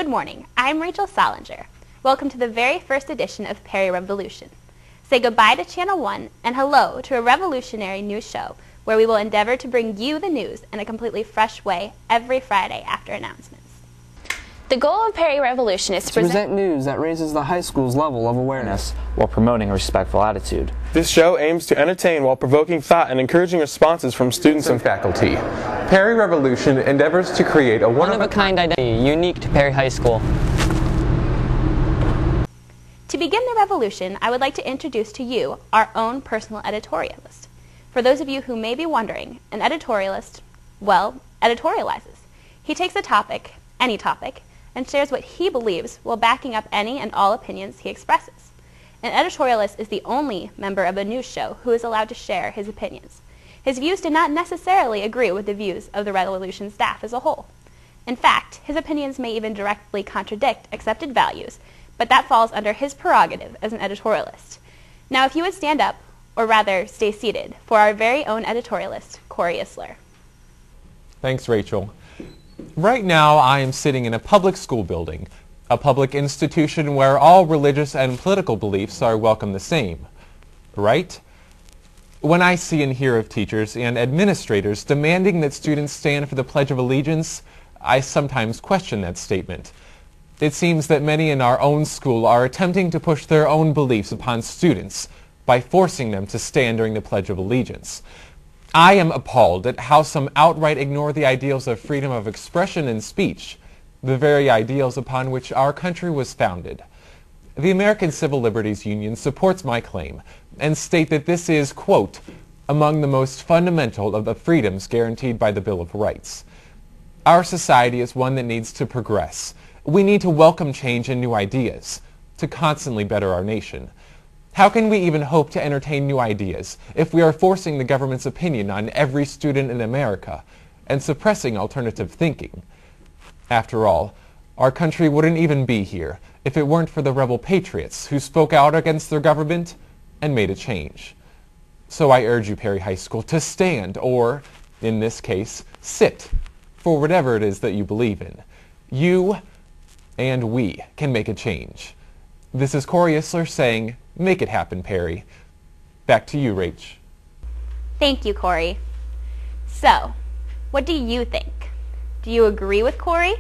Good morning, I'm Rachel Solinger. Welcome to the very first edition of Perry Revolution. Say goodbye to Channel 1 and hello to a revolutionary news show where we will endeavor to bring you the news in a completely fresh way every Friday after announcements. The goal of Perry Revolution is to present news that raises the high school's level of awareness while promoting a respectful attitude. This show aims to entertain while provoking thought and encouraging responses from students and faculty. Perry Revolution endeavors to create a one-of-a-kind identity unique to Perry High School. To begin the revolution, I would like to introduce to you our own personal editorialist. For those of you who may be wondering, an editorialist, well, editorializes. He takes a topic, any topic, and shares what he believes while backing up any and all opinions he expresses. An editorialist is the only member of a news show who is allowed to share his opinions. His views do not necessarily agree with the views of the Revolution staff as a whole. In fact, his opinions may even directly contradict accepted values, but that falls under his prerogative as an editorialist. Now, if you would stand up, or rather stay seated, for our very own editorialist, Corey Isler. Thanks, Rachel. Right now, I am sitting in a public school building, a public institution where all religious and political beliefs are welcome the same. Right? When I see and hear of teachers and administrators demanding that students stand for the Pledge of Allegiance, I sometimes question that statement. It seems that many in our own school are attempting to push their own beliefs upon students by forcing them to stand during the Pledge of Allegiance. I am appalled at how some outright ignore the ideals of freedom of expression and speech, the very ideals upon which our country was founded. The American Civil Liberties Union supports my claim and state that this is, quote, among the most fundamental of the freedoms guaranteed by the Bill of Rights. Our society is one that needs to progress. We need to welcome change and new ideas to constantly better our nation. How can we even hope to entertain new ideas if we are forcing the government's opinion on every student in America and suppressing alternative thinking? After all, our country wouldn't even be here if it weren't for the rebel patriots who spoke out against their government and made a change. So I urge you, Perry High School, to stand, or, in this case, sit, for whatever it is that you believe in. You and we can make a change. This is Corey Isler saying, make it happen, Perry. Back to you, Rach. Thank you, Corey. So, what do you think? Do you agree with Corey?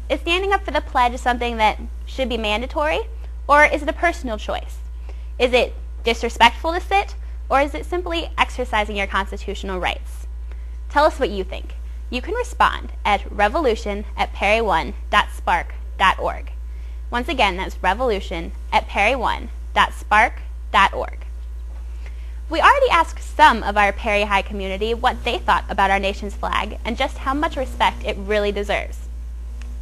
Is standing up for the pledge something that should be mandatory, or is it a personal choice? Is it disrespectful to sit, or is it simply exercising your constitutional rights? Tell us what you think. You can respond at revolution@perry1.spark.org. Once again, that's revolution@perry1.spark.org. We already asked some of our Perry High community what they thought about our nation's flag and just how much respect it really deserves.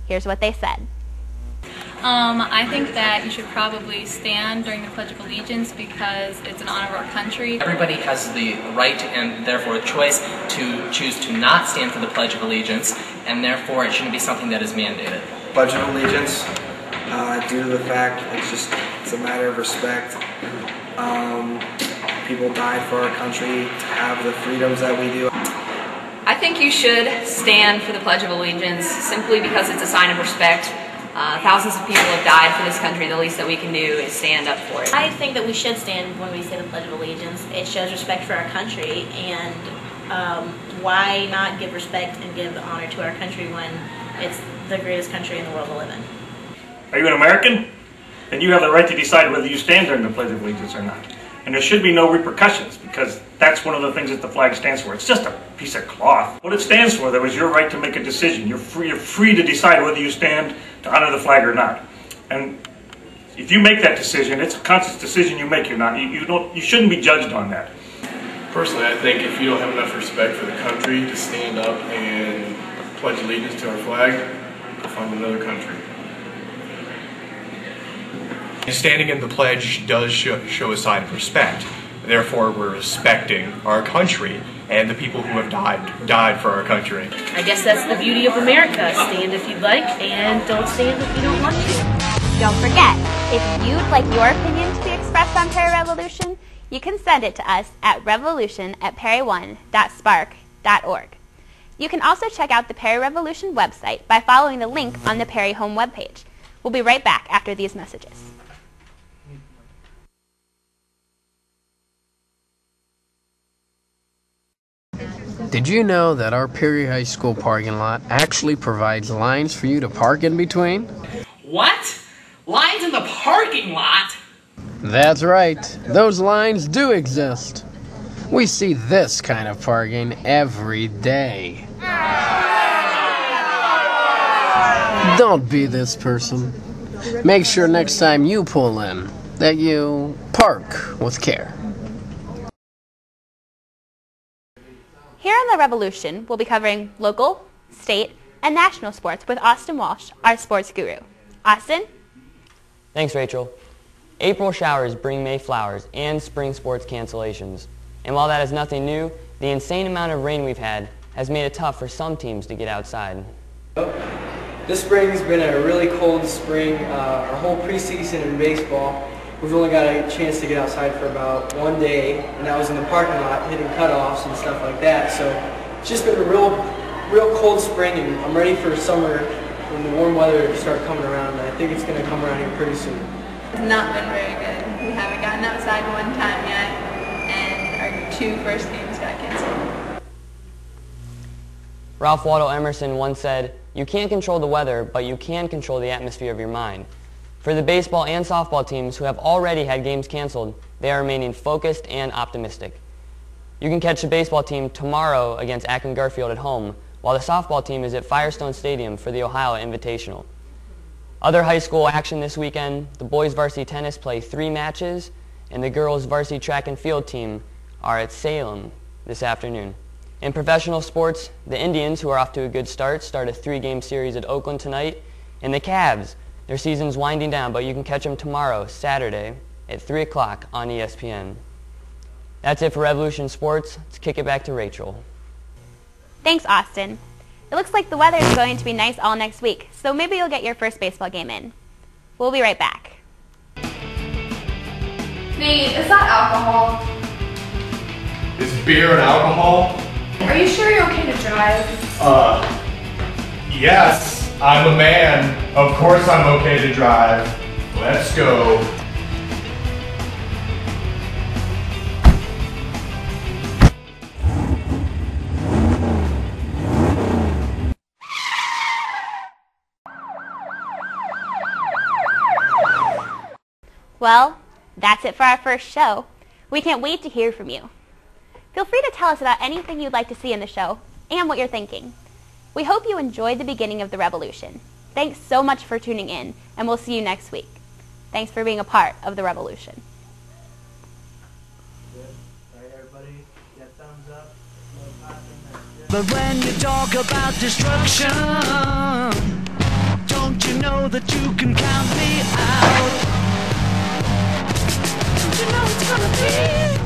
Here's what they said. I think that you should probably stand during the Pledge of Allegiance because it's an honor of our country. Everybody has the right and therefore a choice to choose to not stand for the Pledge of Allegiance, and therefore it shouldn't be something that is mandated. Pledge of Allegiance, due to the fact it's a matter of respect. People died for our country to have the freedoms that we do. I think you should stand for the Pledge of Allegiance simply because it's a sign of respect. Thousands of people have died for this country. The least that we can do is stand up for it. I think that we should stand when we say the Pledge of Allegiance. It shows respect for our country, and why not give respect and give honor to our country when it's the greatest country in the world to live in? Are you an American? Then you have the right to decide whether you stand during the Pledge of Allegiance or not. And there should be no repercussions, because that's one of the things that the flag stands for. It's just a piece of cloth. What it stands for, though, is your right to make a decision. You're free to decide whether you stand to honor the flag or not. And if you make that decision, it's a conscious decision you make. You shouldn't be judged on that. Personally, I think if you don't have enough respect for the country to stand up and pledge allegiance to our flag, find another country. Standing in the pledge does show a sign of respect. Therefore, we're respecting our country and the people who have died for our country. I guess that's the beauty of America. Stand if you'd like, and don't stand if you don't want to. Don't forget, if you'd like your opinion to be expressed on Perry Revolution, you can send it to us at revolution@perry1.spark.org. You can also check out the Perry Revolution website by following the link on the Perry Home webpage. We'll be right back after these messages. Did you know that our Perry High School parking lot actually provides lines for you to park in between? What? Lines in the parking lot? That's right. Those lines do exist. We see this kind of parking every day. Don't be this person. Make sure next time you pull in that you park with care. Here on The Revolution, we'll be covering local, state, and national sports with Austin Walsh, our sports guru. Austin? Thanks, Rachel. April showers bring May flowers and spring sports cancellations. And while that is nothing new, the insane amount of rain we've had has made it tough for some teams to get outside. This spring's been a really cold spring. Our whole preseason in baseball, we've only got a chance to get outside for about one day, and that was in the parking lot, hitting cutoffs and stuff like that. So it's just been a real cold spring, and I'm ready for summer when the warm weather to start coming around. And I think it's going to come around here pretty soon. It's not been very good. We haven't gotten outside one time yet, and our 2 first games got canceled. Ralph Waldo Emerson once said, "You can't control the weather, but you can control the atmosphere of your mind." For the baseball and softball teams who have already had games canceled, they are remaining focused and optimistic. You can catch the baseball team tomorrow against Akron Garfield at home, while the softball team is at Firestone Stadium for the Ohio Invitational. Other high school action this weekend, the boys varsity tennis play 3 matches, and the girls varsity track and field team are at Salem this afternoon. In professional sports, the Indians, who are off to a good start a 3-game series at Oakland tonight, and the Cavs, their season's winding down, but you can catch them tomorrow, Saturday, at 3 o'clock on ESPN. That's it for Revolution Sports. Let's kick it back to Rachel. Thanks, Austin. It looks like the weather is going to be nice all next week, so maybe you'll get your first baseball game in. We'll be right back. Nate, is that alcohol? Is beer and alcohol? Are you sure you're okay to drive? Yes, I'm a man. Of course I'm okay to drive. Let's go. Well, that's it for our first show. We can't wait to hear from you. Feel free to tell us about anything you'd like to see in the show and what you're thinking. We hope you enjoyed the beginning of the revolution. Thanks so much for tuning in, and we'll see you next week. Thanks for being a part of the revolution. But when you talk about destruction, don't you know that you can count me out? Don't you know it's gonna be